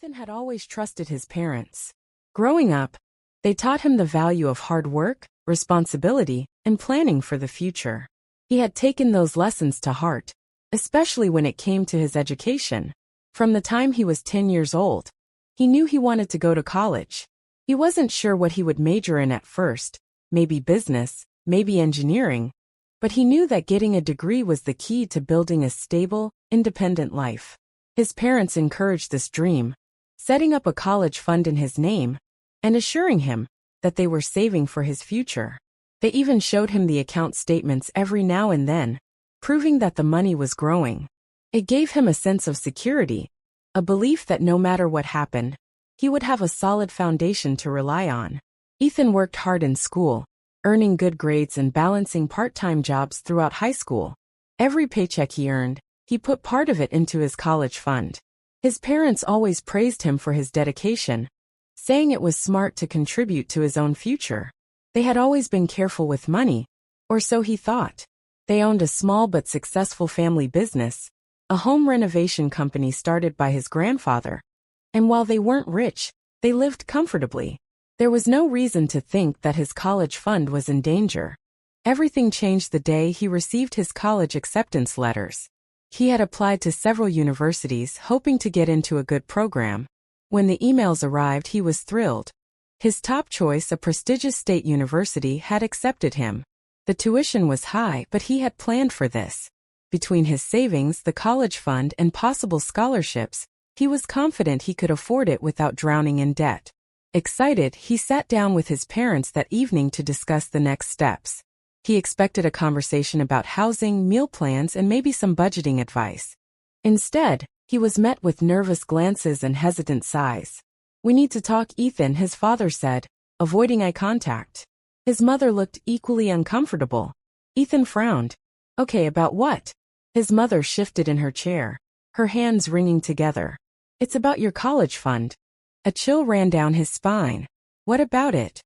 Ethan had always trusted his parents. Growing up, they taught him the value of hard work, responsibility, and planning for the future. He had taken those lessons to heart, especially when it came to his education. From the time he was 10 years old, he knew he wanted to go to college. He wasn't sure what he would major in at first, maybe business, maybe engineering, but he knew that getting a degree was the key to building a stable, independent life. His parents encouraged this dream, setting up a college fund in his name, and assuring him that they were saving for his future. They even showed him the account statements every now and then, proving that the money was growing. It gave him a sense of security, a belief that no matter what happened, he would have a solid foundation to rely on. Ethan worked hard in school, earning good grades and balancing part-time jobs throughout high school. Every paycheck he earned, he put part of it into his college fund. His parents always praised him for his dedication, saying it was smart to contribute to his own future. They had always been careful with money, or so he thought. They owned a small but successful family business, a home renovation company started by his grandfather. And while they weren't rich, they lived comfortably. There was no reason to think that his college fund was in danger. Everything changed the day he received his college acceptance letters. He had applied to several universities hoping to get into a good program. When the emails arrived, he was thrilled. His top choice, a prestigious state university, had accepted him. The tuition was high, but he had planned for this. Between his savings, the college fund, and possible scholarships, he was confident he could afford it without drowning in debt. Excited, he sat down with his parents that evening to discuss the next steps. He expected a conversation about housing, meal plans, and maybe some budgeting advice. Instead, he was met with nervous glances and hesitant sighs. "We need to talk, Ethan," his father said, avoiding eye contact. His mother looked equally uncomfortable. Ethan frowned. "Okay, about what?" His mother shifted in her chair, her hands wringing together. "It's about your college fund." A chill ran down his spine. "What about it?"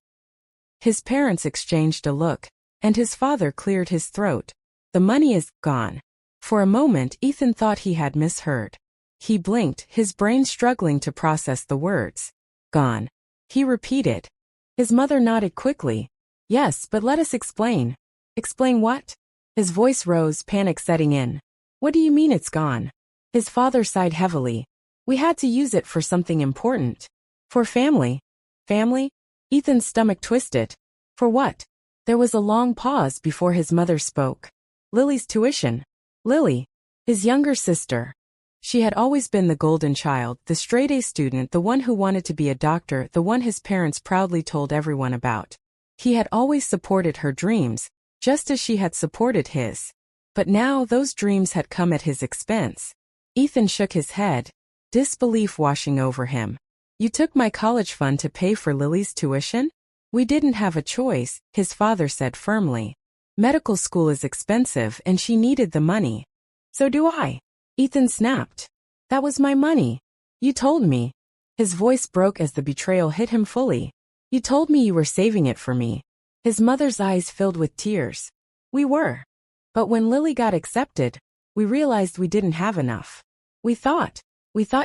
His parents exchanged a look, and his father cleared his throat. "The money is gone." For a moment, Ethan thought he had misheard. He blinked, his brain struggling to process the words. "Gone," he repeated. His mother nodded quickly. "Yes, but let us explain." "Explain what?" His voice rose, panic setting in. "What do you mean it's gone?" His father sighed heavily. "We had to use it for something important. For family." "Family?" Ethan's stomach twisted. "For what?" There was a long pause before his mother spoke. "Lily's tuition." Lily, his younger sister. She had always been the golden child, the straight-A student, the one who wanted to be a doctor, the one his parents proudly told everyone about. He had always supported her dreams, just as she had supported his. But now those dreams had come at his expense. Ethan shook his head, disbelief washing over him. "You took my college fund to pay for Lily's tuition?" "We didn't have a choice," his father said firmly. "Medical school is expensive and she needed the money." "So do I," Ethan snapped. "That was my money. You told me." His voice broke as the betrayal hit him fully. "You told me you were saving it for me." His mother's eyes filled with tears. "We were. But when Lily got accepted, we realized we didn't have enough. We thought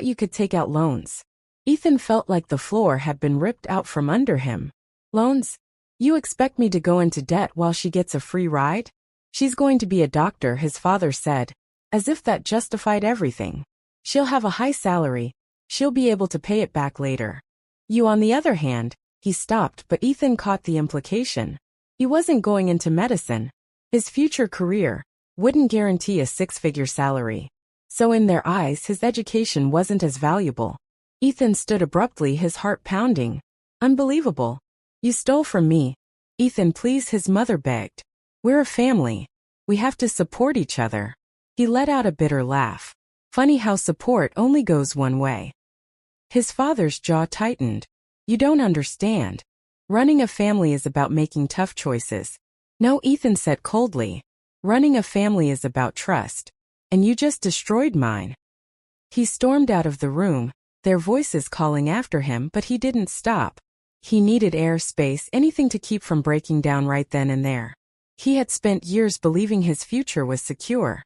you could take out loans." Ethan felt like the floor had been ripped out from under him. "Loans? You expect me to go into debt while she gets a free ride?" "She's going to be a doctor," his father said, as if that justified everything. "She'll have a high salary. She'll be able to pay it back later. You, on the other hand." He stopped, but Ethan caught the implication. He wasn't going into medicine. His future career wouldn't guarantee a six-figure salary. So in their eyes, his education wasn't as valuable. Ethan stood abruptly, his heart pounding. "Unbelievable. You stole from me." "Ethan, please," his mother begged. "We're a family. We have to support each other." He let out a bitter laugh. Funny how support only goes one way. His father's jaw tightened. "You don't understand. Running a family is about making tough choices." "No," Ethan said coldly. "Running a family is about trust. And you just destroyed mine." He stormed out of the room, their voices calling after him, but he didn't stop. He needed air, space, anything to keep from breaking down right then and there. He had spent years believing his future was secure,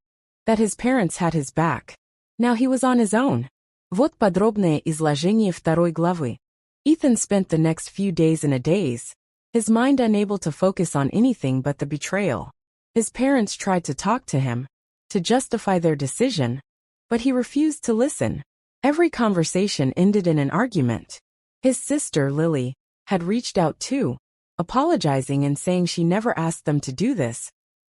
that his parents had his back. Now he was on his own, Вот подробное изложение второй главы. Ethan spent the next few days in a daze, his mind unable to focus on anything but the betrayal. His parents tried to talk to him, to justify their decision, but he refused to listen. Every conversation ended in an argument. His sister, Lily, had reached out too, apologizing and saying she never asked them to do this.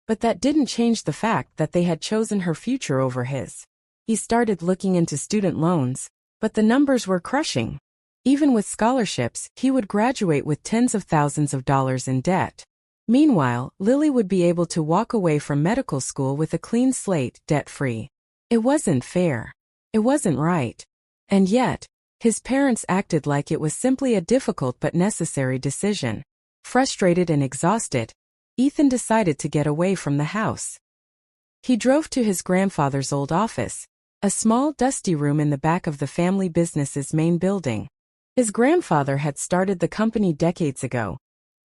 But that didn't change the fact that they had chosen her future over his. He started looking into student loans, but the numbers were crushing. Even with scholarships, he would graduate with tens of thousands of dollars in debt. Meanwhile, Lily would be able to walk away from medical school with a clean slate, debt-free. It wasn't fair. It wasn't right. And yet, his parents acted like it was simply a difficult but necessary decision. Frustrated and exhausted, Ethan decided to get away from the house. He drove to his grandfather's old office, a small, dusty room in the back of the family business's main building. His grandfather had started the company decades ago,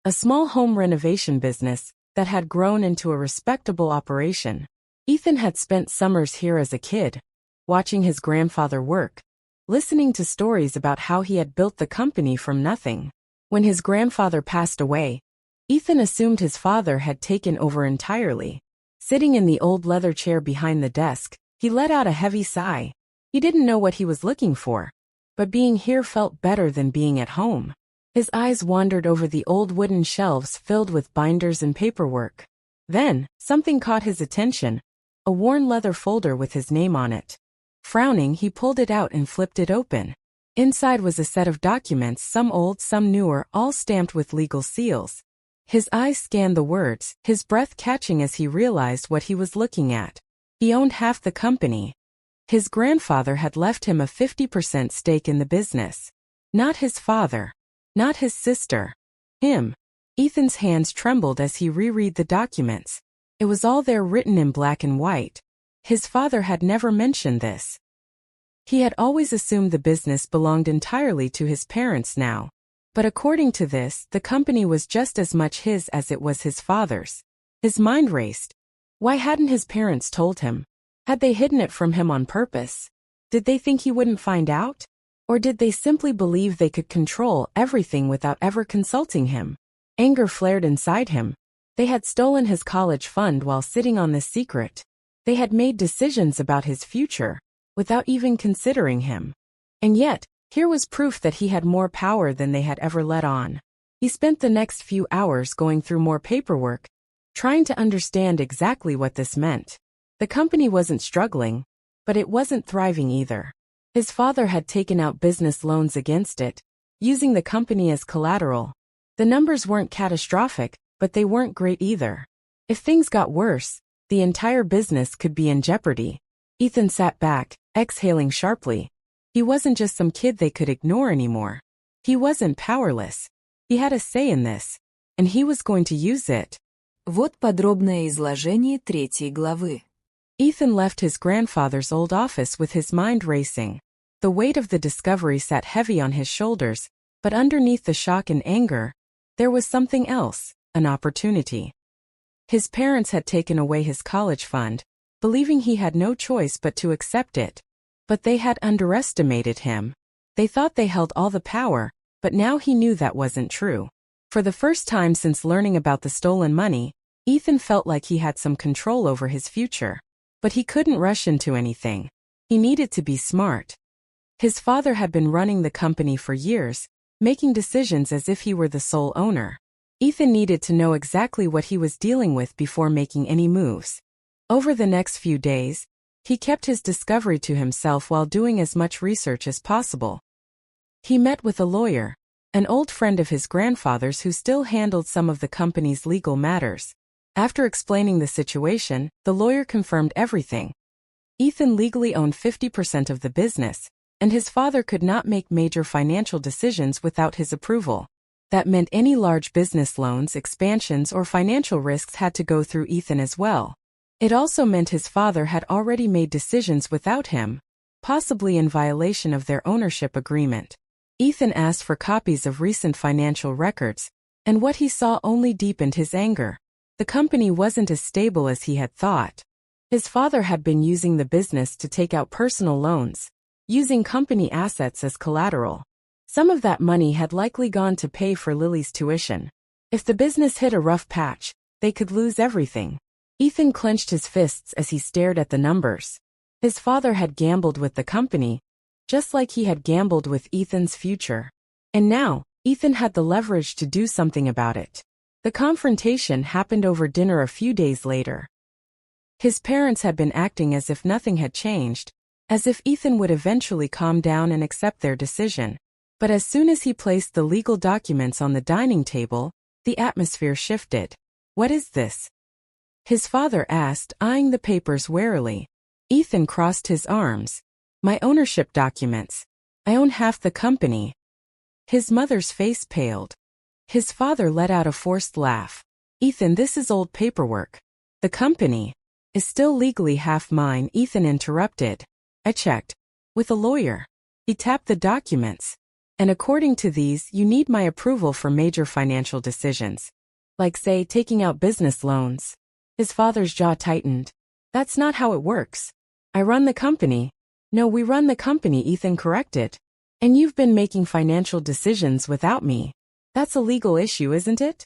a small home renovation business that had grown into a respectable operation. Ethan had spent summers here as a kid, watching his grandfather work, listening to stories about how he had built the company from nothing. When his grandfather passed away, Ethan assumed his father had taken over entirely. Sitting in the old leather chair behind the desk, he let out a heavy sigh. He didn't know what he was looking for, but being here felt better than being at home. His eyes wandered over the old wooden shelves filled with binders and paperwork. Then, something caught his attention, a worn leather folder with his name on it. Frowning, he pulled it out and flipped it open. Inside was a set of documents, some old, some newer, all stamped with legal seals. His eyes scanned the words, his breath catching as he realized what he was looking at. He owned half the company. His grandfather had left him a 50% stake in the business. Not his father. Not his sister. Him. Ethan's hands trembled as he reread the documents. It was all there, written in black and white. His father had never mentioned this. He had always assumed the business belonged entirely to his parents now. But according to this, the company was just as much his as it was his father's. His mind raced. Why hadn't his parents told him? Had they hidden it from him on purpose? Did they think he wouldn't find out? Or did they simply believe they could control everything without ever consulting him? Anger flared inside him. They had stolen his college fund while sitting on this secret. They had made decisions about his future, without even considering him. And yet, here was proof that he had more power than they had ever let on. He spent the next few hours going through more paperwork, trying to understand exactly what this meant. The company wasn't struggling, but it wasn't thriving either. His father had taken out business loans against it, using the company as collateral. The numbers weren't catastrophic, but they weren't great either. If things got worse, the entire business could be in jeopardy. Ethan sat back, exhaling sharply. He wasn't just some kid they could ignore anymore. He wasn't powerless. He had a say in this, and he was going to use it. Вот подробное изложение третьей главы. Ethan left his grandfather's old office with his mind racing. The weight of the discovery sat heavy on his shoulders, but underneath the shock and anger, there was something else, an opportunity. His parents had taken away his college fund, believing he had no choice but to accept it. But they had underestimated him. They thought they held all the power, but now he knew that wasn't true. For the first time since learning about the stolen money, Ethan felt like he had some control over his future. But he couldn't rush into anything. He needed to be smart. His father had been running the company for years, making decisions as if he were the sole owner. Ethan needed to know exactly what he was dealing with before making any moves. Over the next few days, he kept his discovery to himself while doing as much research as possible. He met with a lawyer, an old friend of his grandfather's who still handled some of the company's legal matters. After explaining the situation, the lawyer confirmed everything. Ethan legally owned 50% of the business, and his father could not make major financial decisions without his approval. That meant any large business loans, expansions, or financial risks had to go through Ethan as well. It also meant his father had already made decisions without him, possibly in violation of their ownership agreement. Ethan asked for copies of recent financial records, and what he saw only deepened his anger. The company wasn't as stable as he had thought. His father had been using the business to take out personal loans, using company assets as collateral. Some of that money had likely gone to pay for Lily's tuition. If the business hit a rough patch, they could lose everything. Ethan clenched his fists as he stared at the numbers. His father had gambled with the company, just like he had gambled with Ethan's future. And now, Ethan had the leverage to do something about it. The confrontation happened over dinner a few days later. His parents had been acting as if nothing had changed, as if Ethan would eventually calm down and accept their decision. But as soon as he placed the legal documents on the dining table, the atmosphere shifted. "What is this?" his father asked, eyeing the papers warily. Ethan crossed his arms. "My ownership documents. I own half the company." His mother's face paled. His father let out a forced laugh. "Ethan, this is old paperwork. The company is still legally half mine," Ethan interrupted. "I checked with a lawyer. He tapped the documents. And according to these, you need my approval for major financial decisions. Like, say, taking out business loans." His father's jaw tightened. "That's not how it works. I run the company." "No, we run the company," Ethan corrected. "And you've been making financial decisions without me. That's a legal issue, isn't it?"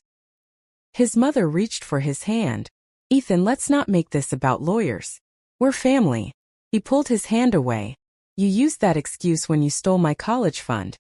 His mother reached for his hand. "Ethan, let's not make this about lawyers. We're family." He pulled his hand away. "You used that excuse when you stole my college fund."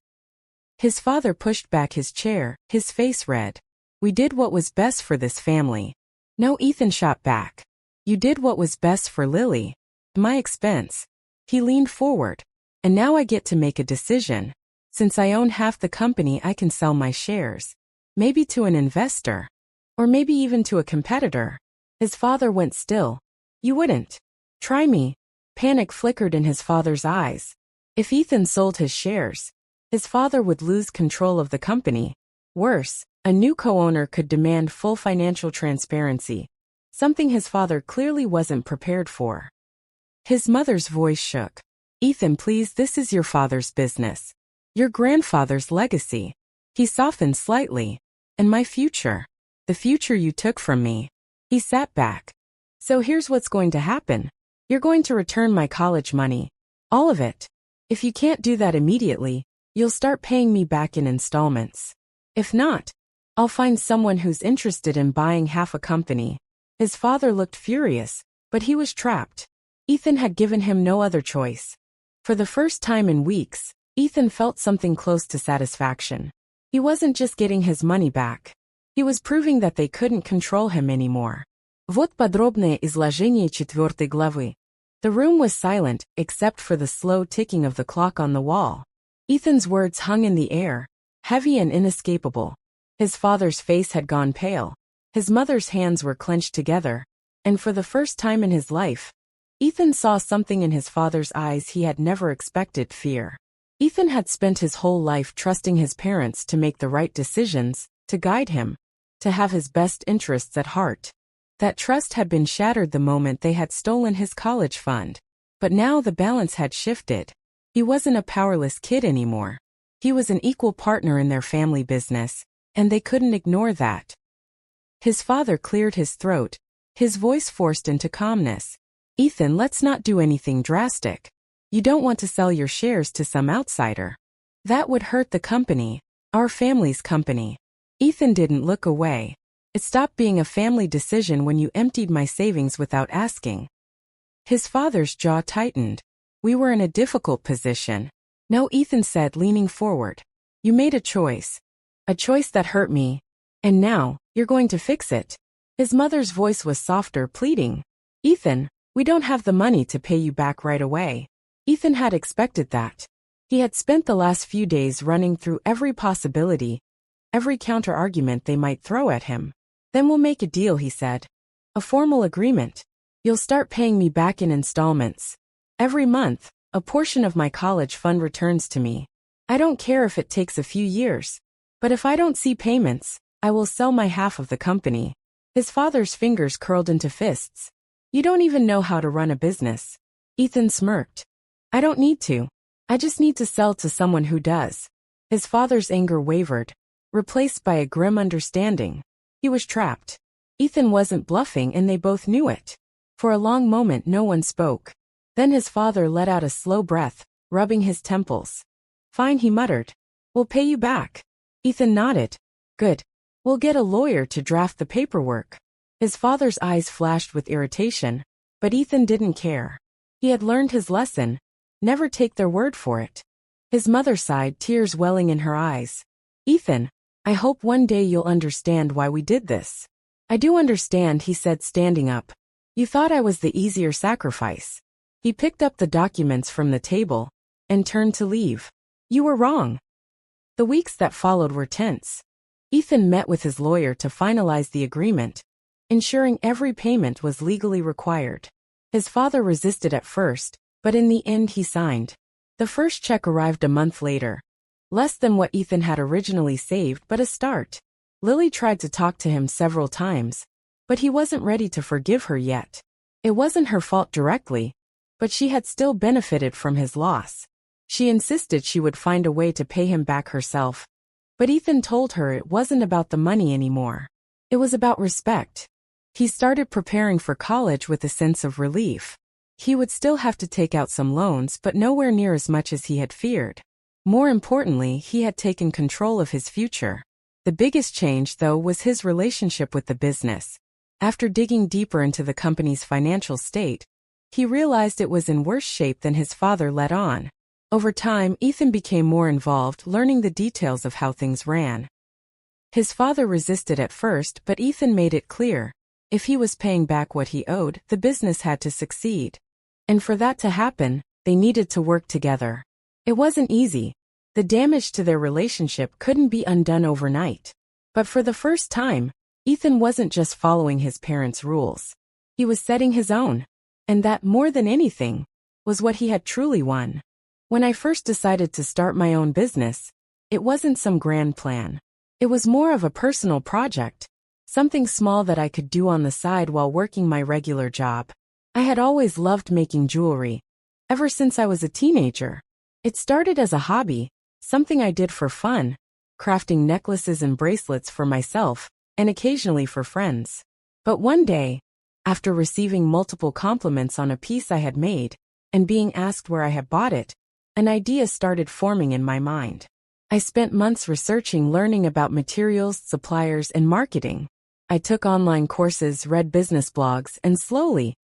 His father pushed back his chair, his face red. "We did what was best for this family." "No," Ethan shot back. "You did what was best for Lily. My expense." He leaned forward. "And now I get to make a decision. Since I own half the company, I can sell my shares. Maybe to an investor. Or maybe even to a competitor." His father went still. "You wouldn't try me?" Panic flickered in his father's eyes. If Ethan sold his shares, his father would lose control of the company. Worse, a new co-owner could demand full financial transparency, something his father clearly wasn't prepared for. His mother's voice shook. "Ethan, please, this is your father's business. Your grandfather's legacy." He softened slightly. "And my future. The future you took from me." He sat back. "So here's what's going to happen. You're going to return my college money. All of it. If you can't do that immediately, you'll start paying me back in installments. If not, I'll find someone who's interested in buying half a company." His father looked furious, but he was trapped. Ethan had given him no other choice. For the first time in weeks, Ethan felt something close to satisfaction. He wasn't just getting his money back. He was proving that they couldn't control him anymore. Вот подробное изложение 4 главы. The room was silent, except for the slow ticking of the clock on the wall. Ethan's words hung in the air, heavy and inescapable. His father's face had gone pale. His mother's hands were clenched together. And for the first time in his life, Ethan saw something in his father's eyes he had never expected: fear. Ethan had spent his whole life trusting his parents to make the right decisions, to guide him, to have his best interests at heart. That trust had been shattered the moment they had stolen his college fund. But now the balance had shifted. He wasn't a powerless kid anymore. He was an equal partner in their family business, and they couldn't ignore that. His father cleared his throat, his voice forced into calmness. "Ethan, let's not do anything drastic. You don't want to sell your shares to some outsider. That would hurt the company, our family's company." Ethan didn't look away. "It stopped being a family decision when you emptied my savings without asking." His father's jaw tightened. "We were in a difficult position." "No," Ethan said, leaning forward. "You made a choice. A choice that hurt me. And now, you're going to fix it." His mother's voice was softer, pleading. "Ethan, we don't have the money to pay you back right away." Ethan had expected that. He had spent the last few days running through every possibility, every counter-argument they might throw at him. "Then we'll make a deal," he said. "A formal agreement. You'll start paying me back in installments. Every month, a portion of my college fund returns to me. I don't care if it takes a few years. But if I don't see payments, I will sell my half of the company." His father's fingers curled into fists. "You don't even know how to run a business." Ethan smirked. "I don't need to. I just need to sell to someone who does." His father's anger wavered, replaced by a grim understanding. He was trapped. Ethan wasn't bluffing, and they both knew it. For a long moment no one spoke. Then his father let out a slow breath. rubbing his temples. Fine, he muttered. We'll pay you back. Ethan nodded. Good. We'll get a lawyer to draft the paperwork. His father's eyes flashed with irritation, but Ethan didn't care. He had learned his lesson. Never take their word for it. His mother sighed, tears welling in her eyes. Ethan, I hope one day you'll understand why we did this. I do understand, he said, standing up. You thought I was the easier sacrifice. He picked up the documents from the table and turned to leave. You were wrong. The weeks that followed were tense. Ethan met with his lawyer to finalize the agreement, ensuring every payment was legally required. His father resisted at first, but in the end he signed. The first check arrived a month later. Less than what Ethan had originally saved, but a start. Lily tried to talk to him several times, but he wasn't ready to forgive her yet. It wasn't her fault directly, but she had still benefited from his loss. She insisted she would find a way to pay him back herself. But Ethan told her it wasn't about the money anymore. It was about respect. He started preparing for college with a sense of relief. He would still have to take out some loans, but nowhere near as much as he had feared. More importantly, he had taken control of his future. The biggest change, though, was his relationship with the business. After digging deeper into the company's financial state, he realized it was in worse shape than his father let on. Over time, Ethan became more involved, learning the details of how things ran. His father resisted at first, but Ethan made it clear, if he was paying back what he owed, the business had to succeed. And for that to happen, they needed to work together. It wasn't easy. The damage to their relationship couldn't be undone overnight. But for the first time, Ethan wasn't just following his parents' rules. He was setting his own. And that, more than anything, was what he had truly won. When I first decided to start my own business, it wasn't some grand plan. It was more of a personal project, something small that I could do on the side while working my regular job. I had always loved making jewelry, ever since I was a teenager. It started as a hobby, something I did for fun, crafting necklaces and bracelets for myself, and occasionally for friends. But one day, after receiving multiple compliments on a piece I had made, and being asked where I had bought it, an idea started forming in my mind. I spent months researching, learning about materials, suppliers, and marketing. I took online courses, read business blogs, and slowly,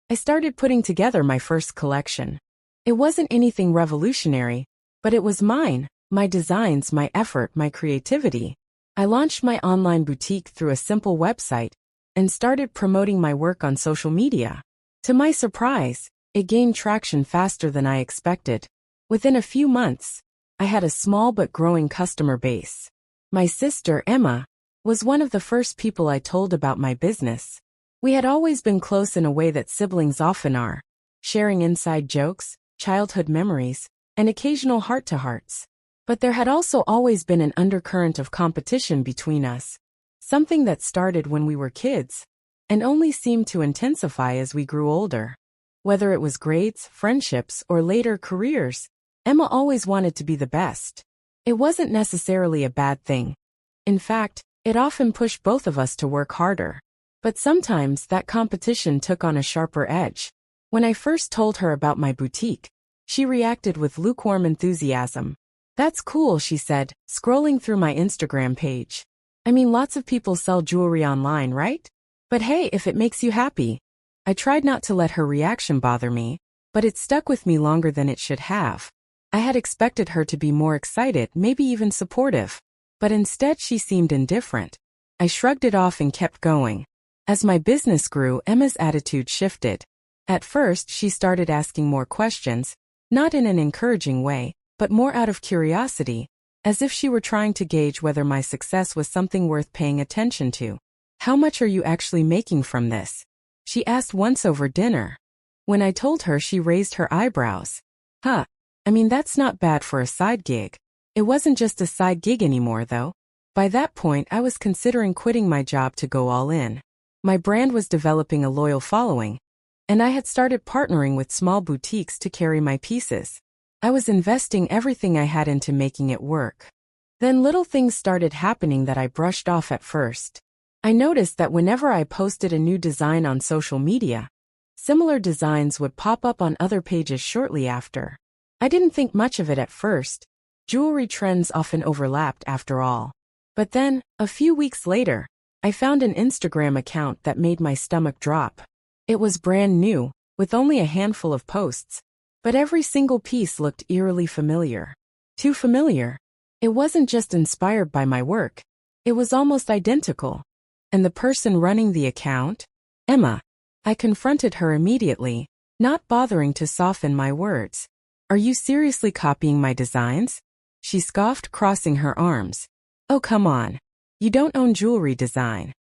I started putting together my first collection. It wasn't anything revolutionary, but it was mine, my designs, my effort, my creativity. I launched my online boutique through a simple website and started promoting my work on social media. To my surprise, it gained traction faster than I expected. Within a few months, I had a small but growing customer base. My sister, Emma, was one of the first people I told about my business. We had always been close in a way that siblings often are, sharing inside jokes, childhood memories, and occasional heart-to-hearts. But there had also always been an undercurrent of competition between us, something that started when we were kids, and only seemed to intensify as we grew older. Whether it was grades, friendships, or later careers, Emma always wanted to be the best. It wasn't necessarily a bad thing. In fact, it often pushed both of us to work harder. But sometimes that competition took on a sharper edge. When I first told her about my boutique, she reacted with lukewarm enthusiasm. That's cool, she said, scrolling through my Instagram page. I mean, lots of people sell jewelry online, right? But hey, if it makes you happy. I tried not to let her reaction bother me, but it stuck with me longer than it should have. I had expected her to be more excited, maybe even supportive. But instead she seemed indifferent. I shrugged it off and kept going. As my business grew, Emma's attitude shifted. At first, she started asking more questions, not in an encouraging way, but more out of curiosity, as if she were trying to gauge whether my success was something worth paying attention to. How much are you actually making from this? She asked once over dinner. When I told her, she raised her eyebrows. I mean, that's not bad for a side gig. It wasn't just a side gig anymore, though. By that point, I was considering quitting my job to go all in. My brand was developing a loyal following, and I had started partnering with small boutiques to carry my pieces. I was investing everything I had into making it work. Then little things started happening that I brushed off at first. I noticed that whenever I posted a new design on social media, similar designs would pop up on other pages shortly after. I didn't think much of it at first. Jewelry trends often overlapped after all. But then, a few weeks later, I found an Instagram account that made my stomach drop. It was brand new, with only a handful of posts. But every single piece looked eerily familiar. Too familiar. It wasn't just inspired by my work. It was almost identical. And the person running the account? Emma. I confronted her immediately, not bothering to soften my words. Are you seriously copying my designs? She scoffed, crossing her arms. Oh, come on. You don't own jewelry design.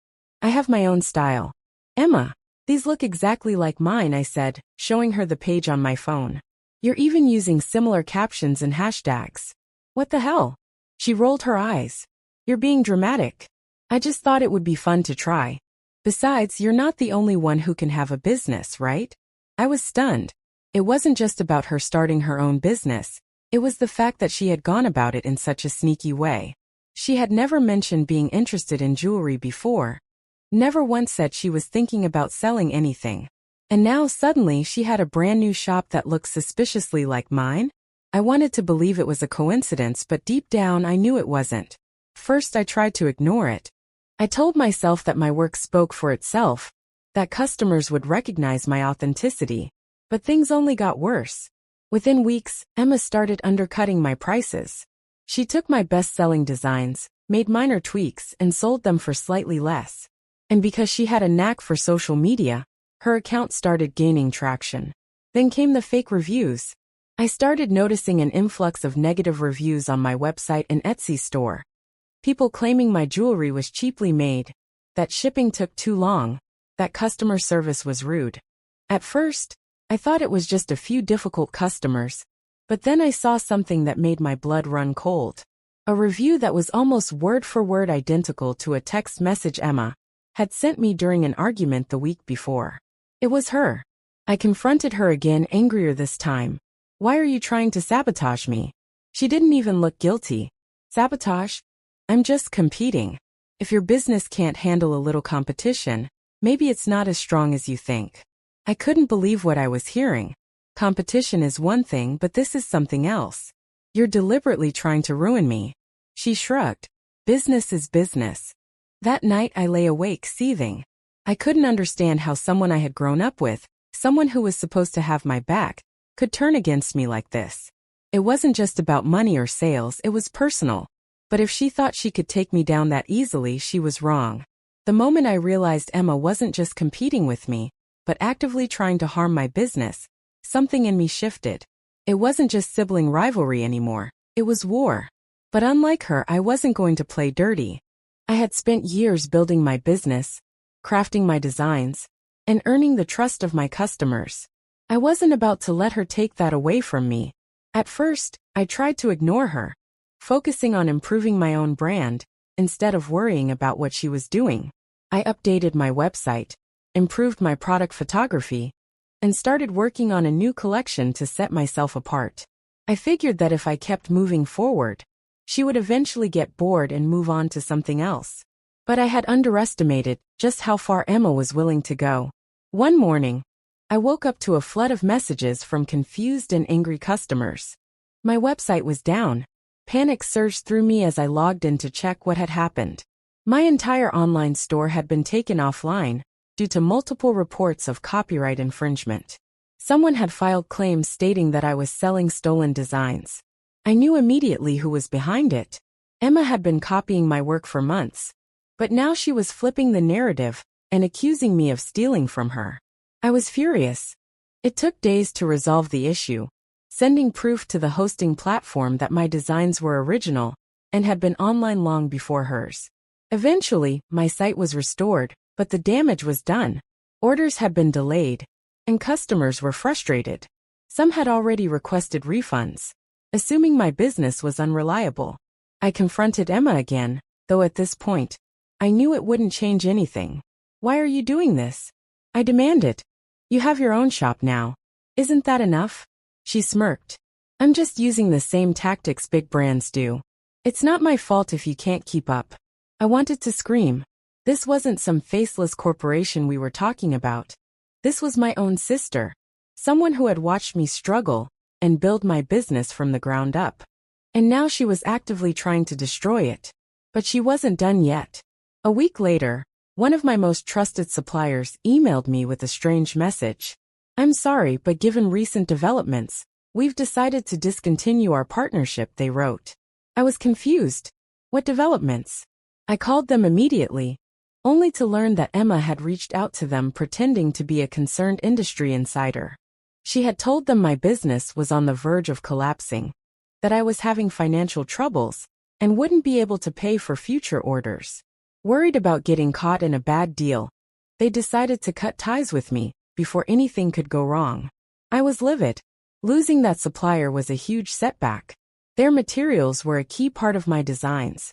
I have my own style. Emma, these look exactly like mine, I said, showing her the page on my phone. You're even using similar captions and hashtags. What the hell? She rolled her eyes. You're being dramatic. I just thought it would be fun to try. Besides, you're not the only one who can have a business, right? I was stunned. It wasn't just about her starting her own business. It was the fact that she had gone about it in such a sneaky way. She had never mentioned being interested in jewelry before. Never once said she was thinking about selling anything. And now suddenly she had a brand new shop that looked suspiciously like mine? I wanted to believe it was a coincidence, but deep down I knew it wasn't. First I tried to ignore it. I told myself that my work spoke for itself, that customers would recognize my authenticity. But things only got worse. Within weeks, Emma started undercutting my prices. She took my best-selling designs, made minor tweaks, and sold them for slightly less. And because she had a knack for social media, her account started gaining traction. Then came the fake reviews. I started noticing an influx of negative reviews on my website and Etsy store. People claiming my jewelry was cheaply made, that shipping took too long, that customer service was rude. At first, I thought it was just a few difficult customers, but then I saw something that made my blood run cold. A review that was almost word for word identical to a text message Emma had sent me during an argument the week before. It was her. I confronted her again, angrier this time. Why are you trying to sabotage me? She didn't even look guilty. Sabotage? I'm just competing. If your business can't handle a little competition, maybe it's not as strong as you think. I couldn't believe what I was hearing. Competition is one thing, but this is something else. You're deliberately trying to ruin me. She shrugged. Business is business. That night I lay awake, seething. I couldn't understand how someone I had grown up with, someone who was supposed to have my back, could turn against me like this. It wasn't just about money or sales, it was personal. But if she thought she could take me down that easily, she was wrong. The moment I realized Emma wasn't just competing with me, but actively trying to harm my business, something in me shifted. It wasn't just sibling rivalry anymore, it was war. But unlike her, I wasn't going to play dirty. I had spent years building my business, crafting my designs, and earning the trust of my customers. I wasn't about to let her take that away from me. At first, I tried to ignore her, focusing on improving my own brand, instead of worrying about what she was doing. I updated my website, improved my product photography, and started working on a new collection to set myself apart. I figured that if I kept moving forward, she would eventually get bored and move on to something else. But I had underestimated just how far Emma was willing to go. One morning, I woke up to a flood of messages from confused and angry customers. My website was down. Panic surged through me as I logged in to check what had happened. My entire online store had been taken offline due to multiple reports of copyright infringement. Someone had filed claims stating that I was selling stolen designs. I knew immediately who was behind it. Emma had been copying my work for months, but now she was flipping the narrative and accusing me of stealing from her. I was furious. It took days to resolve the issue, sending proof to the hosting platform that my designs were original and had been online long before hers. Eventually, my site was restored, but the damage was done. Orders had been delayed, and customers were frustrated. Some had already requested refunds, assuming my business was unreliable. I confronted Emma again, though at this point, I knew it wouldn't change anything. Why are you doing this? I demanded. You have your own shop now. Isn't that enough? She smirked. I'm just using the same tactics big brands do. It's not my fault if you can't keep up. I wanted to scream. This wasn't some faceless corporation we were talking about. This was my own sister. Someone who had watched me struggle, and build my business from the ground up. And now she was actively trying to destroy it. But she wasn't done yet. A week later, one of my most trusted suppliers emailed me with a strange message. "I'm sorry, but given recent developments, we've decided to discontinue our partnership," they wrote. I was confused. What developments? I called them immediately, only to learn that Emma had reached out to them pretending to be a concerned industry insider. She had told them my business was on the verge of collapsing, that I was having financial troubles, and wouldn't be able to pay for future orders. Worried about getting caught in a bad deal, they decided to cut ties with me before anything could go wrong. I was livid. Losing that supplier was a huge setback. Their materials were a key part of my designs.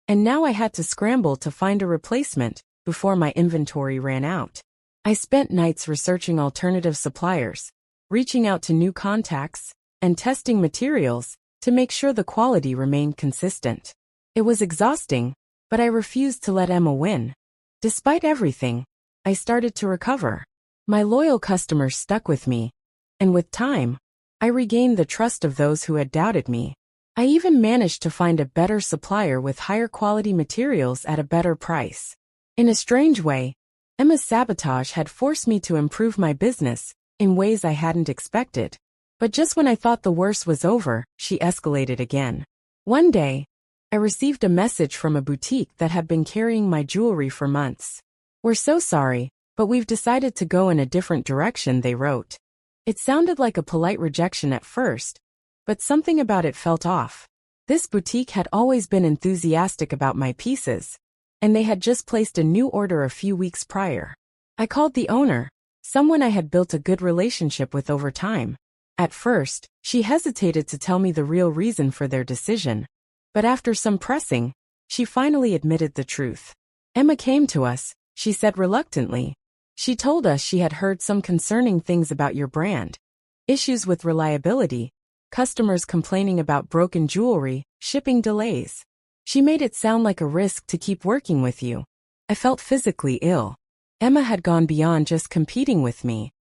And now I had to scramble to find a replacement before my inventory ran out. I spent nights researching alternative suppliers, reaching out to new contacts, and testing materials to make sure the quality remained consistent. It was exhausting, but I refused to let Emma win. Despite everything, I started to recover. My loyal customers stuck with me, and with time, I regained the trust of those who had doubted me. I even managed to find a better supplier with higher quality materials at a better price. In a strange way, Emma's sabotage had forced me to improve my business in ways I hadn't expected. But just when I thought the worst was over, she escalated again. One day, I received a message from a boutique that had been carrying my jewelry for months. "We're so sorry, but we've decided to go in a different direction," they wrote. It sounded like a polite rejection at first, but something about it felt off. This boutique had always been enthusiastic about my pieces, and they had just placed a new order a few weeks prior. I called the owner, someone I had built a good relationship with over time. At first, she hesitated to tell me the real reason for their decision, but after some pressing, she finally admitted the truth. "Emma came to us," she said reluctantly. "She told us she had heard some concerning things about your brand. Issues with reliability, customers complaining about broken jewelry, shipping delays. She made it sound like a risk to keep working with you." I felt physically ill. Emma had gone beyond just competing with me.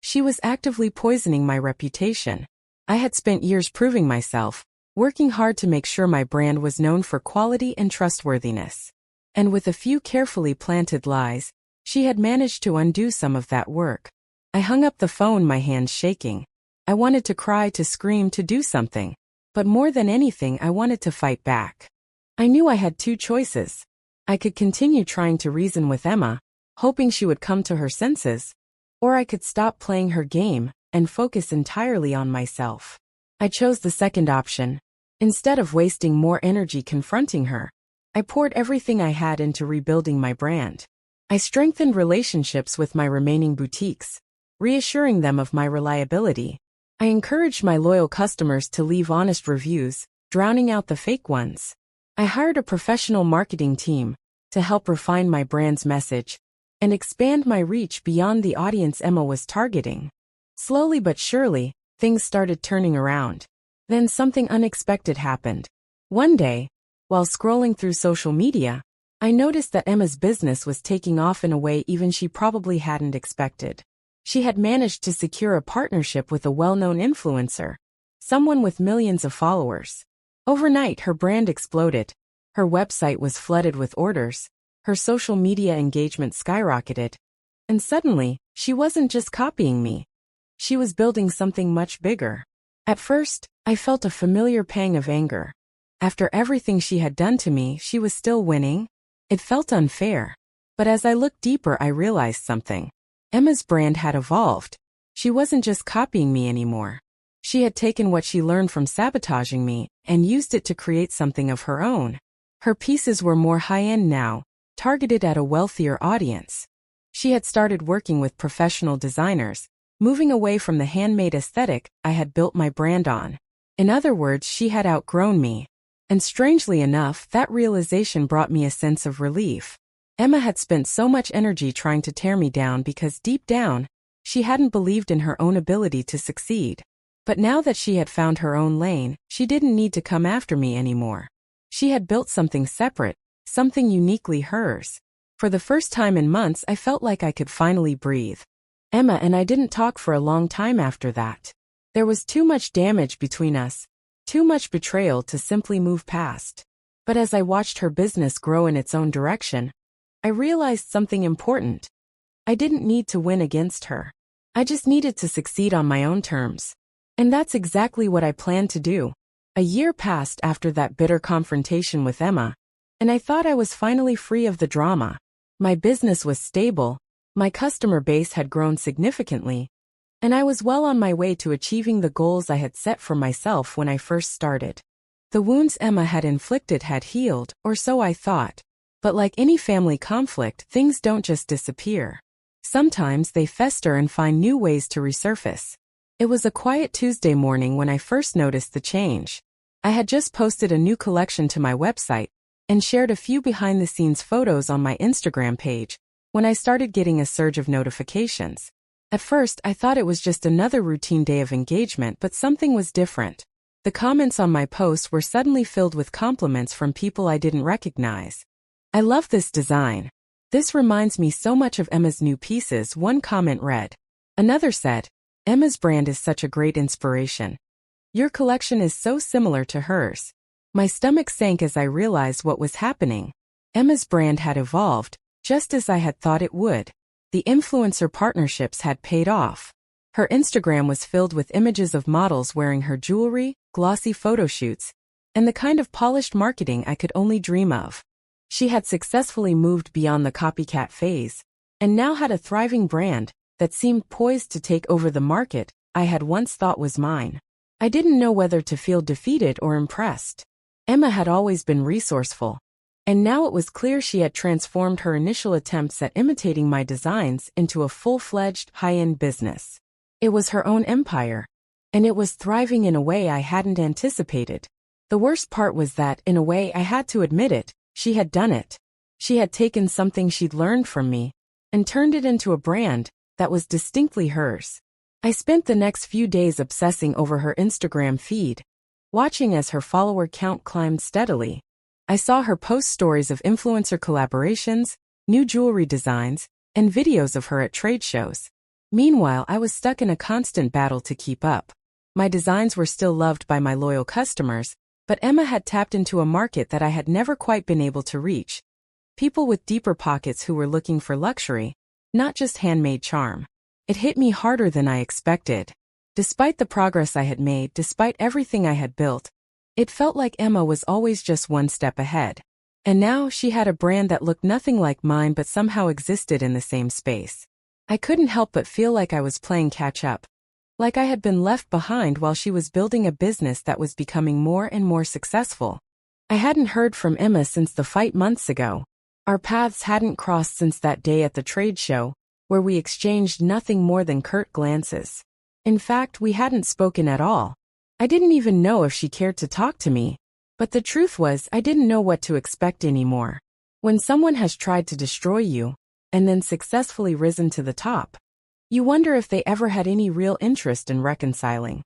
She was actively poisoning my reputation. I had spent years proving myself, working hard to make sure my brand was known for quality and trustworthiness. And with a few carefully planted lies, she had managed to undo some of that work. I hung up the phone, my hands shaking. I wanted to cry, to scream, to do something. But more than anything, I wanted to fight back. I knew I had two choices. I could continue trying to reason with Emma, hoping she would come to her senses, or I could stop playing her game and focus entirely on myself. I chose the second option. Instead of wasting more energy confronting her, I poured everything I had into rebuilding my brand. I strengthened relationships with my remaining boutiques, reassuring them of my reliability. I encouraged my loyal customers to leave honest reviews, drowning out the fake ones. I hired a professional marketing team to help refine my brand's message and expand my reach beyond the audience Emma was targeting. Slowly but surely, things started turning around. Then something unexpected happened. One day, while scrolling through social media, I noticed that Emma's business was taking off in a way even she probably hadn't expected. She had managed to secure a partnership with a well-known influencer, someone with millions of followers. Overnight, her brand exploded. Her website was flooded with orders. Her social media engagement skyrocketed. And suddenly, she wasn't just copying me. She was building something much bigger. At first, I felt a familiar pang of anger. After everything she had done to me, she was still winning. It felt unfair. But as I looked deeper, I realized something. Emma's brand had evolved. She wasn't just copying me anymore. She had taken what she learned from sabotaging me and used it to create something of her own. Her pieces were more high-end now, targeted at a wealthier audience. She had started working with professional designers, moving away from the handmade aesthetic I had built my brand on. In other words, she had outgrown me. And strangely enough, that realization brought me a sense of relief. Emma had spent so much energy trying to tear me down because deep down, she hadn't believed in her own ability to succeed. But now that she had found her own lane, she didn't need to come after me anymore. She had built something separate, something uniquely hers. For the first time in months, I felt like I could finally breathe. Emma and I didn't talk for a long time after that. There was too much damage between us, too much betrayal to simply move past. But as I watched her business grow in its own direction, I realized something important. I didn't need to win against her. I just needed to succeed on my own terms. And that's exactly what I planned to do. A year passed after that bitter confrontation with Emma, and I thought I was finally free of the drama. My business was stable, my customer base had grown significantly, and I was well on my way to achieving the goals I had set for myself when I first started. The wounds Emma had inflicted had healed, or so I thought. But like any family conflict, things don't just disappear. Sometimes they fester and find new ways to resurface. It was a quiet Tuesday morning when I first noticed the change. I had just posted a new collection to my website and shared a few behind-the-scenes photos on my Instagram page when I started getting a surge of notifications. At first, I thought it was just another routine day of engagement, but something was different. The comments on my posts were suddenly filled with compliments from people I didn't recognize. "I love this design. This reminds me so much of Emma's new pieces," one comment read. Another said, "Emma's brand is such a great inspiration. Your collection is so similar to hers." My stomach sank as I realized what was happening. Emma's brand had evolved, just as I had thought it would. The influencer partnerships had paid off. Her Instagram was filled with images of models wearing her jewelry, glossy photo shoots, and the kind of polished marketing I could only dream of. She had successfully moved beyond the copycat phase, and now had a thriving brand that seemed poised to take over the market I had once thought was mine. I didn't know whether to feel defeated or impressed. Emma had always been resourceful, and now it was clear she had transformed her initial attempts at imitating my designs into a full-fledged, high-end business. It was her own empire, and it was thriving in a way I hadn't anticipated. The worst part was that, in a way I had to admit it, she had done it. She had taken something she'd learned from me and turned it into a brand that was distinctly hers. I spent the next few days obsessing over her Instagram feed, watching as her follower count climbed steadily. I saw her post stories of influencer collaborations, new jewelry designs, and videos of her at trade shows. Meanwhile, I was stuck in a constant battle to keep up. My designs were still loved by my loyal customers, but Emma had tapped into a market that I had never quite been able to reach. People with deeper pockets who were looking for luxury, not just handmade charm. It hit me harder than I expected. Despite the progress I had made, despite everything I had built, it felt like Emma was always just one step ahead. And now she had a brand that looked nothing like mine but somehow existed in the same space. I couldn't help but feel like I was playing catch-up. Like I had been left behind while she was building a business that was becoming more and more successful. I hadn't heard from Emma since the fight months ago. Our paths hadn't crossed since that day at the trade show, where we exchanged nothing more than curt glances. In fact, we hadn't spoken at all. I didn't even know if she cared to talk to me. But the truth was, I didn't know what to expect anymore. When someone has tried to destroy you, and then successfully risen to the top, you wonder if they ever had any real interest in reconciling,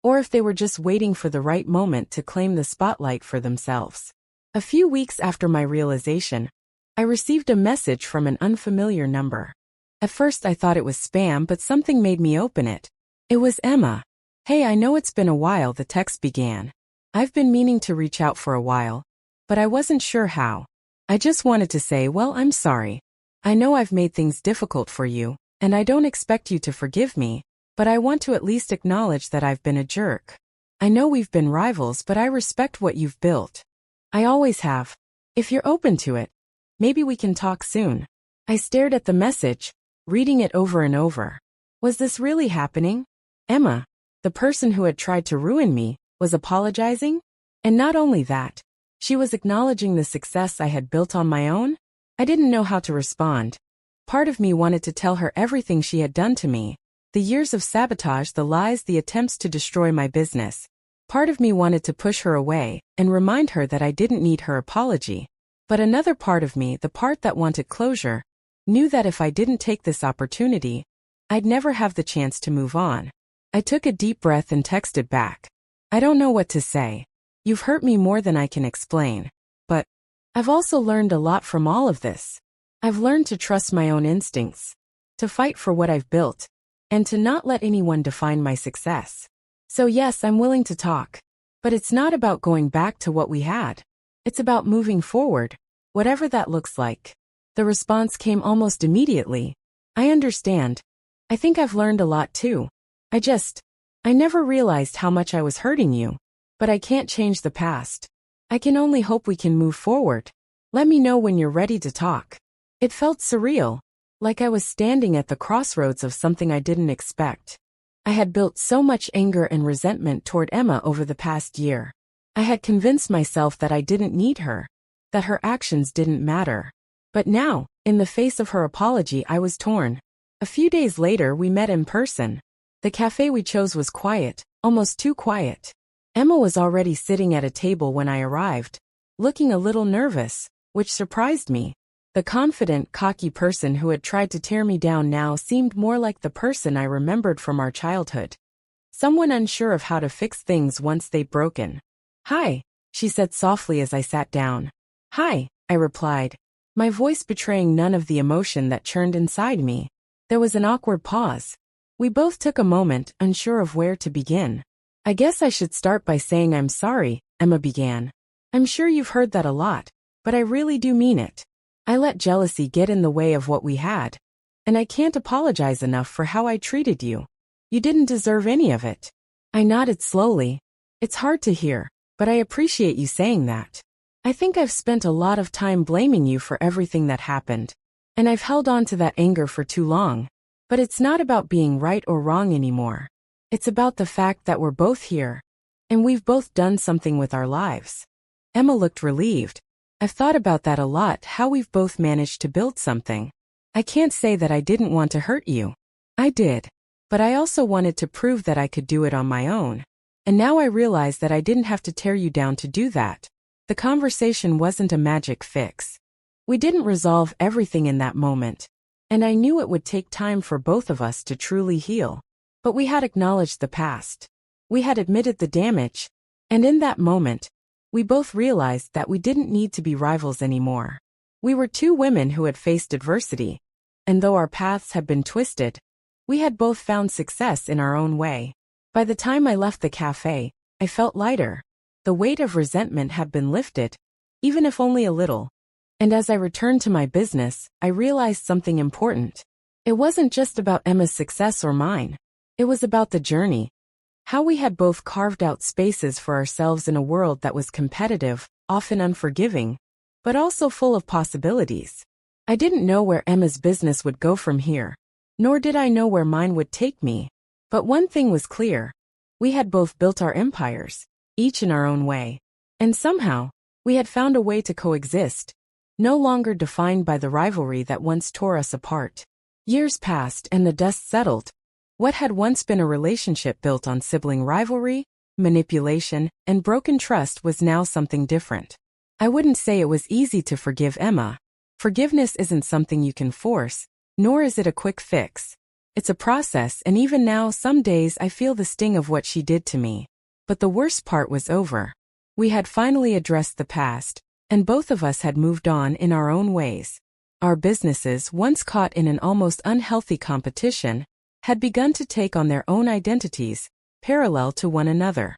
or if they were just waiting for the right moment to claim the spotlight for themselves. A few weeks after my realization, I received a message from an unfamiliar number. At first I thought it was spam, but something made me open it. It was Emma. "Hey, I know it's been a while," the text began. "I've been meaning to reach out for a while, but I wasn't sure how. I just wanted to say, well, I'm sorry. I know I've made things difficult for you, and I don't expect you to forgive me, but I want to at least acknowledge that I've been a jerk. I know we've been rivals, but I respect what you've built. I always have. If you're open to it, maybe we can talk soon." I stared at the message, reading it over and over. Was this really happening? Emma, the person who had tried to ruin me, was apologizing? And not only that, she was acknowledging the success I had built on my own? I didn't know how to respond. Part of me wanted to tell her everything she had done to me. The years of sabotage, the lies, the attempts to destroy my business. Part of me wanted to push her away and remind her that I didn't need her apology. But another part of me, the part that wanted closure, knew that if I didn't take this opportunity, I'd never have the chance to move on. I took a deep breath and texted back. "I don't know what to say. You've hurt me more than I can explain. But I've also learned a lot from all of this. I've learned to trust my own instincts, to fight for what I've built, and to not let anyone define my success. So yes, I'm willing to talk. But it's not about going back to what we had. It's about moving forward, whatever that looks like. The response came almost immediately. I understand. I think I've learned a lot too. I never realized how much I was hurting you. But I can't change the past. I can only hope we can move forward. Let me know when you're ready to talk. It felt surreal, like I was standing at the crossroads of something I didn't expect. I had built so much anger and resentment toward Emma over the past year. I had convinced myself that I didn't need her, that her actions didn't matter. But now, in the face of her apology, I was torn. A few days later, we met in person. The cafe we chose was quiet, almost too quiet. Emma was already sitting at a table when I arrived, looking a little nervous, which surprised me. The confident, cocky person who had tried to tear me down now seemed more like the person I remembered from our childhood. Someone unsure of how to fix things once they'd broken. "Hi," she said softly as I sat down. "Hi," I replied, my voice betraying none of the emotion that churned inside me. There was an awkward pause. We both took a moment, unsure of where to begin. "I guess I should start by saying I'm sorry," Emma began. "I'm sure you've heard that a lot, but I really do mean it. I let jealousy get in the way of what we had. And I can't apologize enough for how I treated you. You didn't deserve any of it." I nodded slowly. "It's hard to hear, but I appreciate you saying that. I think I've spent a lot of time blaming you for everything that happened. And I've held on to that anger for too long. But it's not about being right or wrong anymore. It's about the fact that we're both here. And we've both done something with our lives." Emma looked relieved. "I've thought about that a lot, how we've both managed to build something. I can't say that I didn't want to hurt you. I did. But I also wanted to prove that I could do it on my own. And now I realize that I didn't have to tear you down to do that. The conversation wasn't a magic fix. We didn't resolve everything in that moment. And I knew it would take time for both of us to truly heal. But we had acknowledged the past. We had admitted the damage. And in that moment, we both realized that we didn't need to be rivals anymore. We were two women who had faced adversity. And though our paths had been twisted, we had both found success in our own way. By the time I left the cafe, I felt lighter. The weight of resentment had been lifted, even if only a little. And as I returned to my business, I realized something important. It wasn't just about Emma's success or mine. It was about the journey. How we had both carved out spaces for ourselves in a world that was competitive, often unforgiving, but also full of possibilities. I didn't know where Emma's business would go from here, nor did I know where mine would take me. But one thing was clear. We had both built our empires, each in our own way. And somehow, we had found a way to coexist, no longer defined by the rivalry that once tore us apart. Years passed and the dust settled. What had once been a relationship built on sibling rivalry, manipulation, and broken trust was now something different. I wouldn't say it was easy to forgive Emma. Forgiveness isn't something you can force, nor is it a quick fix. It's a process, and even now, some days I feel the sting of what she did to me. But the worst part was over. We had finally addressed the past, and both of us had moved on in our own ways. Our businesses, once caught in an almost unhealthy competition, had begun to take on their own identities, parallel to one another.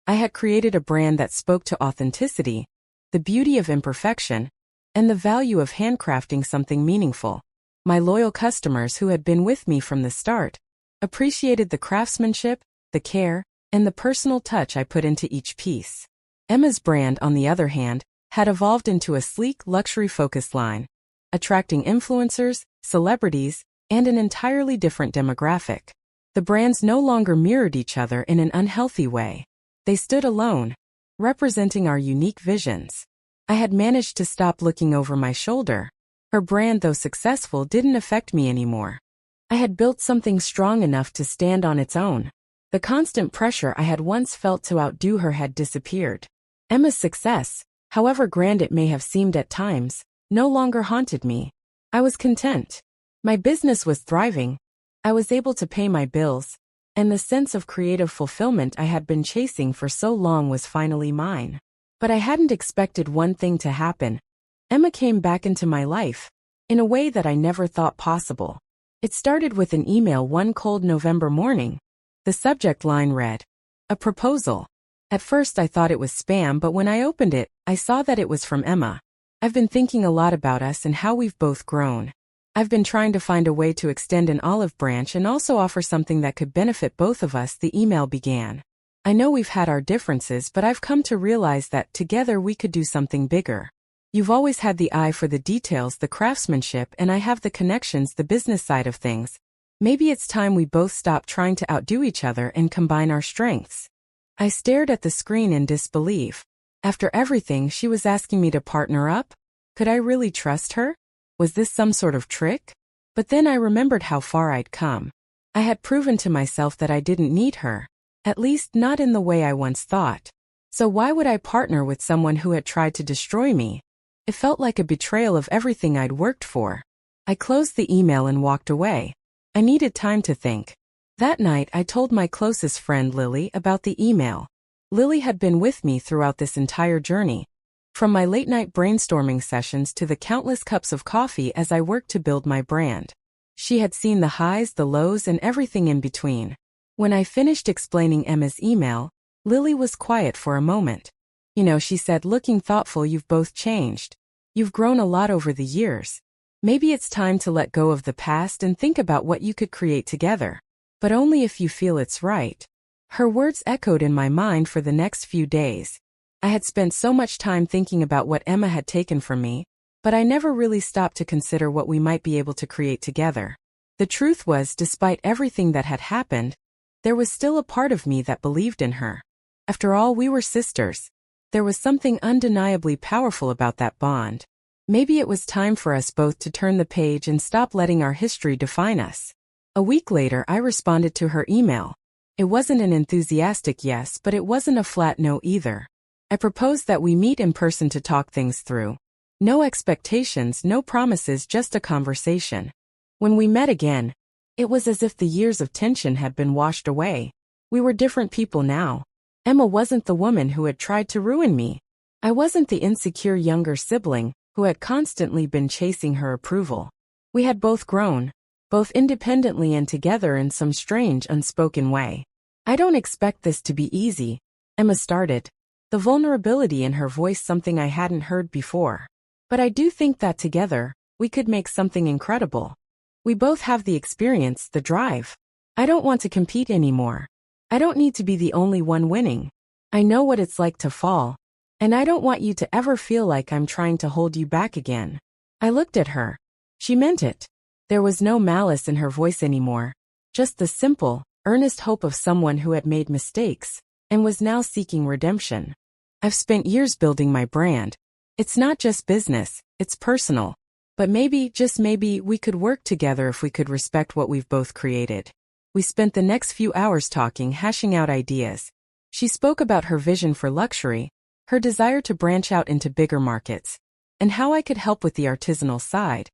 I had created a brand that spoke to authenticity, the beauty of imperfection, and the value of handcrafting something meaningful. My loyal customers who had been with me from the start appreciated the craftsmanship, the care, and the personal touch I put into each piece. Emma's brand, on the other hand, had evolved into a sleek, luxury-focused line, attracting influencers, celebrities, and an entirely different demographic. The brands no longer mirrored each other in an unhealthy way. They stood alone, representing our unique visions. I had managed to stop looking over my shoulder. Her brand, though successful, didn't affect me anymore. I had built something strong enough to stand on its own. The constant pressure I had once felt to outdo her had disappeared. Emma's success, however grand it may have seemed at times, no longer haunted me. I was content. My business was thriving. I was able to pay my bills, and the sense of creative fulfillment I had been chasing for so long was finally mine. But I hadn't expected one thing to happen. Emma came back into my life, in a way that I never thought possible. It started with an email one cold November morning. The subject line read, A proposal. At first I thought it was spam, but when I opened it, I saw that it was from Emma. I've been thinking a lot about us and how we've both grown. I've been trying to find a way to extend an olive branch and also offer something that could benefit both of us, the email began. I know we've had our differences, but I've come to realize that together we could do something bigger. You've always had the eye for the details, the craftsmanship, and I have the connections, the business side of things. Maybe it's time we both stop trying to outdo each other and combine our strengths. I stared at the screen in disbelief. After everything, she was asking me to partner up? Could I really trust her? Was this some sort of trick? But then I remembered how far I'd come. I had proven to myself that I didn't need her. At least not in the way I once thought. So why would I partner with someone who had tried to destroy me? It felt like a betrayal of everything I'd worked for. I closed the email and walked away. I needed time to think. That night I told my closest friend Lily about the email. Lily had been with me throughout this entire journey. From my late-night brainstorming sessions to the countless cups of coffee as I worked to build my brand. She had seen the highs, the lows, and everything in between. When I finished explaining Emma's email, Lily was quiet for a moment. You know, she said, looking thoughtful, you've both changed. You've grown a lot over the years. Maybe it's time to let go of the past and think about what you could create together. But only if you feel it's right. Her words echoed in my mind for the next few days. I had spent so much time thinking about what Emma had taken from me, but I never really stopped to consider what we might be able to create together. The truth was, despite everything that had happened, there was still a part of me that believed in her. After all, we were sisters. There was something undeniably powerful about that bond. Maybe it was time for us both to turn the page and stop letting our history define us. A week later, I responded to her email. It wasn't an enthusiastic yes, but it wasn't a flat no either. I proposed that we meet in person to talk things through. No expectations, no promises, just a conversation. When we met again, it was as if the years of tension had been washed away. We were different people now. Emma wasn't the woman who had tried to ruin me. I wasn't the insecure younger sibling who had constantly been chasing her approval. We had both grown, both independently and together in some strange, unspoken way. I don't expect this to be easy, Emma started, the vulnerability in her voice something I hadn't heard before. But I do think that together, we could make something incredible. We both have the experience, the drive. I don't want to compete anymore. I don't need to be the only one winning. I know what it's like to fall. And I don't want you to ever feel like I'm trying to hold you back again. I looked at her. She meant it. There was no malice in her voice anymore. Just the simple, earnest hope of someone who had made mistakes and was now seeking redemption. I've spent years building my brand. It's not just business, it's personal. But maybe, just maybe, we could work together if we could respect what we've both created. We spent the next few hours talking, hashing out ideas. She spoke about her vision for luxury, her desire to branch out into bigger markets, and how I could help with the artisanal side,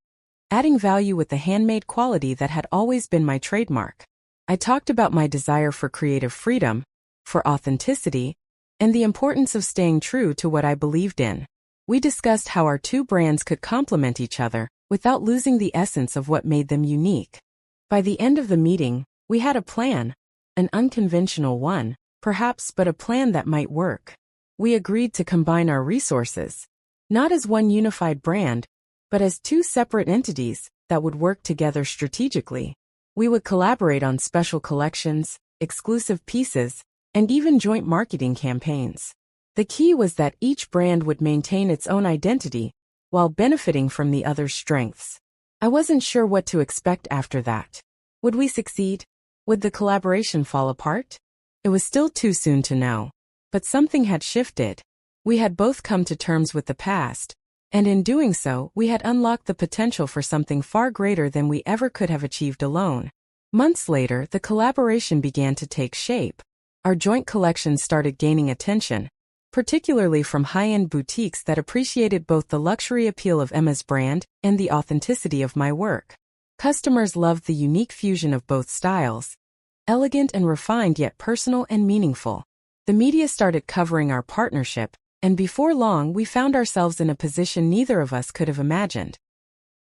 adding value with the handmade quality that had always been my trademark. I talked about my desire for creative freedom, for authenticity, and the importance of staying true to what I believed in. We discussed how our two brands could complement each other without losing the essence of what made them unique. By the end of the meeting, we had a plan, an unconventional one, perhaps, but a plan that might work. We agreed to combine our resources, not as one unified brand, but as two separate entities that would work together strategically. We would collaborate on special collections, exclusive pieces, and even joint marketing campaigns. The key was that each brand would maintain its own identity while benefiting from the other's strengths. I wasn't sure what to expect after that. Would we succeed? Would the collaboration fall apart? It was still too soon to know. But something had shifted. We had both come to terms with the past, and in doing so, we had unlocked the potential for something far greater than we ever could have achieved alone. Months later, the collaboration began to take shape. Our joint collections started gaining attention, particularly from high-end boutiques that appreciated both the luxury appeal of Emma's brand and the authenticity of my work. Customers loved the unique fusion of both styles, elegant and refined yet personal and meaningful. The media started covering our partnership, and before long we found ourselves in a position neither of us could have imagined.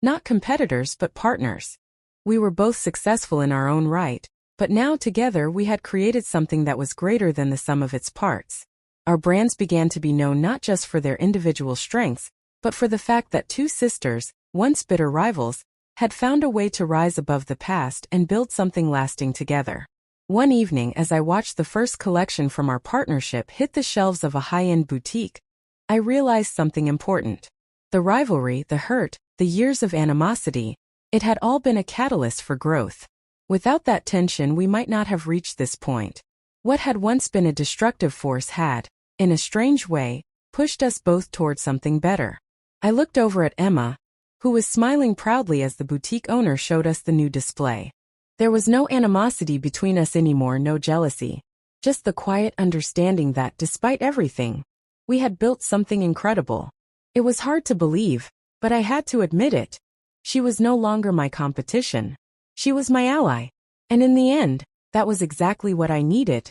Not competitors but partners. We were both successful in our own right, But now together we had created something that was greater than the sum of its parts. Our brands began to be known not just for their individual strengths, but for the fact that two sisters, once bitter rivals, had found a way to rise above the past and build something lasting together. One evening, as I watched the first collection from our partnership hit the shelves of a high-end boutique, I realized something important. The rivalry, the hurt, the years of animosity, it had all been a catalyst for growth. Without that tension, we might not have reached this point. What had once been a destructive force had, in a strange way, pushed us both toward something better. I looked over at Emma, who was smiling proudly as the boutique owner showed us the new display. There was no animosity between us anymore, no jealousy, just the quiet understanding that, despite everything, we had built something incredible. It was hard to believe, but I had to admit it. She was no longer my competition. She was my ally. And in the end, that was exactly what I needed.